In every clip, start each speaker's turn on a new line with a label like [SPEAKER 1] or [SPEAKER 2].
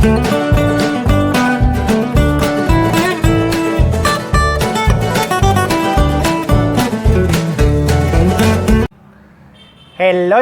[SPEAKER 1] Hello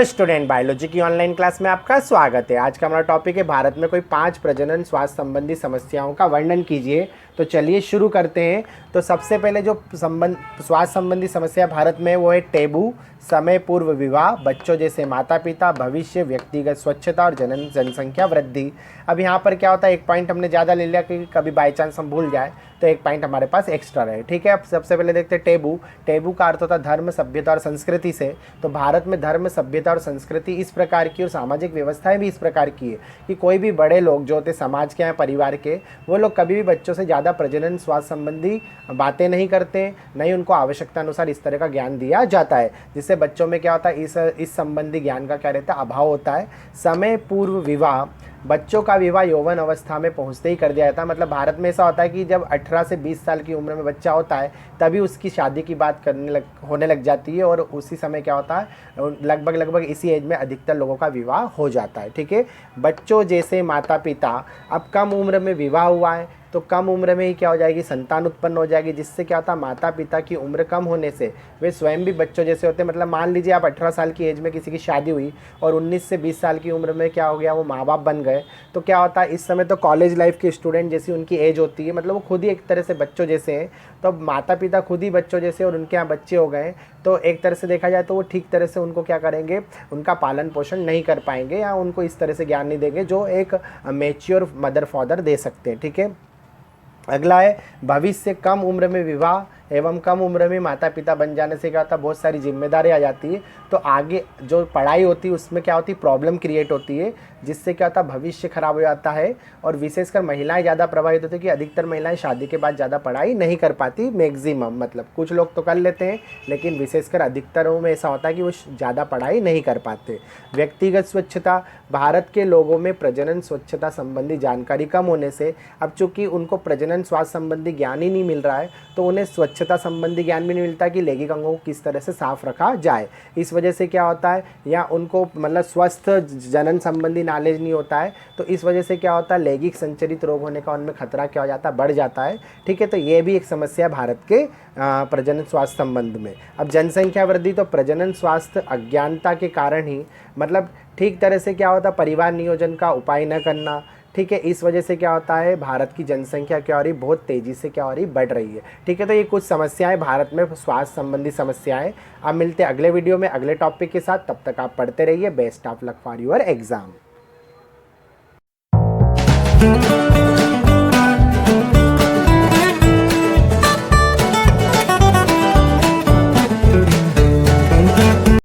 [SPEAKER 1] student, biology की online class में आपका स्वागत है। आज का हमारा टॉपिक है भारत में कोई 5 प्रजनन स्वास्थ्य संबंधी समस्याओं का वर्णन कीजिए। तो चलिए शुरू करते हैं। तो सबसे पहले जो स्वास्थ्य संबंधी समस्या भारत में वो है टेबू, समय पूर्व विवाह, बच्चों जैसे माता पिता, भविष्य, व्यक्तिगत स्वच्छता और जनसंख्या वृद्धि। अब यहाँ पर क्या होता है, एक पॉइंट हमने ज़्यादा ले लिया कि कभी बाई चांस हम भूल जाए तो एक पॉइंट हमारे पास एक्स्ट्रा रहे। ठीक है, अब सबसे पहले देखते हैं टेबू। टेबू का अर्थ होता है धर्म, सभ्यता और संस्कृति से। तो भारत में धर्म, सभ्यता और संस्कृति इस प्रकार की और सामाजिक व्यवस्थाएं भी इस प्रकार की है कि कोई भी बड़े लोग जो होते समाज के या परिवार के, वो लोग कभी भी बच्चों से ज़्यादा प्रजनन स्वास्थ्य संबंधी बातें नहीं करते, नहीं उनको आवश्यकता अनुसार इस तरह का ज्ञान दिया जाता है, जिससे बच्चों में क्या होता है, इस संबंधी ज्ञान का क्या रहता है, अभाव होता है। समय पूर्व विवाह, बच्चों का विवाह यौवन अवस्था में पहुंचते ही कर दिया जाता है। मतलब भारत में ऐसा होता है कि जब 18 से 20 साल की उम्र में बच्चा होता है तभी उसकी शादी की बात होने लग जाती है, और उसी समय क्या होता है, लगभग इसी एज में अधिकतर लोगों का विवाह हो जाता है। ठीक है, बच्चों जैसे माता पिता, अब कम उम्र में विवाह हुआ है तो कम उम्र में ही क्या हो जाएगी, संतान उत्पन्न हो जाएगी, जिससे क्या होता है, माता पिता की उम्र कम होने से वे स्वयं भी बच्चों जैसे होते हैं। मतलब मान लीजिए आप 18 साल की एज में किसी की शादी हुई और 19 से 20 साल की उम्र में क्या हो गया, वो माँ बाप बन गए, तो क्या होता है, इस समय तो कॉलेज लाइफ के स्टूडेंट जैसी उनकी एज होती है, मतलब वो खुद ही एक तरह से बच्चों जैसे हैं। तो माता पिता खुद ही बच्चों जैसे और उनके यहाँ बच्चे हो गए, तो एक तरह से देखा जाए तो वो ठीक तरह से उनको क्या करेंगे, उनका पालन पोषण नहीं कर पाएंगे या उनको इस तरह से ज्ञान नहीं देंगे जो एक मैच्योर मदर फादर दे सकते हैं। ठीक है, अगला है भविष्य। कम उम्र में विवाह एवं कम उम्र में माता पिता बन जाने से क्या होता है, बहुत सारी जिम्मेदारी आ जाती है, तो आगे जो पढ़ाई होती है उसमें क्या होती है, प्रॉब्लम क्रिएट होती है, जिससे क्या होता है, भविष्य खराब हो जाता है। और विशेषकर महिलाएं ज़्यादा प्रभावित होती है कि अधिकतर महिलाएं शादी के बाद ज़्यादा पढ़ाई नहीं कर पाती, मैक्सिमम, मतलब कुछ लोग तो कर लेते हैं लेकिन विशेषकर अधिकतरों में ऐसा होता है कि वो ज़्यादा पढ़ाई नहीं कर पाते। व्यक्तिगत स्वच्छता, भारत के लोगों में प्रजनन स्वच्छता संबंधी जानकारी कम होने से अब चूँकि उनको प्रजनन स्वास्थ्य संबंधी ज्ञान ही नहीं मिल रहा है, तो उन्हें स्वच्छता संबंधी ज्ञान भी नहीं मिलता कि लैंगिक अंगों को किस तरह से साफ रखा जाए। इस वजह से क्या होता है, या उनको मतलब स्वस्थ जनन संबंधी नॉलेज नहीं होता है, तो इस वजह से क्या होता है, लैंगिक संचरित रोग होने का उनमें खतरा क्या हो जाता है, बढ़ जाता है। ठीक है, तो ये भी एक समस्या है भारत के प्रजनन स्वास्थ्य संबंध में। अब जनसंख्या वृद्धि, तो प्रजनन स्वास्थ्य अज्ञानता के कारण ही, मतलब ठीक तरह से क्या होता है, परिवार नियोजन का उपाय न करना। ठीक है, इस वजह से क्या होता है, भारत की जनसंख्या क्या हो रही, बहुत तेज़ी से क्या हो रही, बढ़ रही है। ठीक है, तो ये कुछ समस्याएं भारत में स्वास्थ्य संबंधी समस्याएं। अब मिलते हैं अगले वीडियो में अगले टॉपिक के साथ, तब तक आप पढ़ते रहिए। Best of luck for your exam.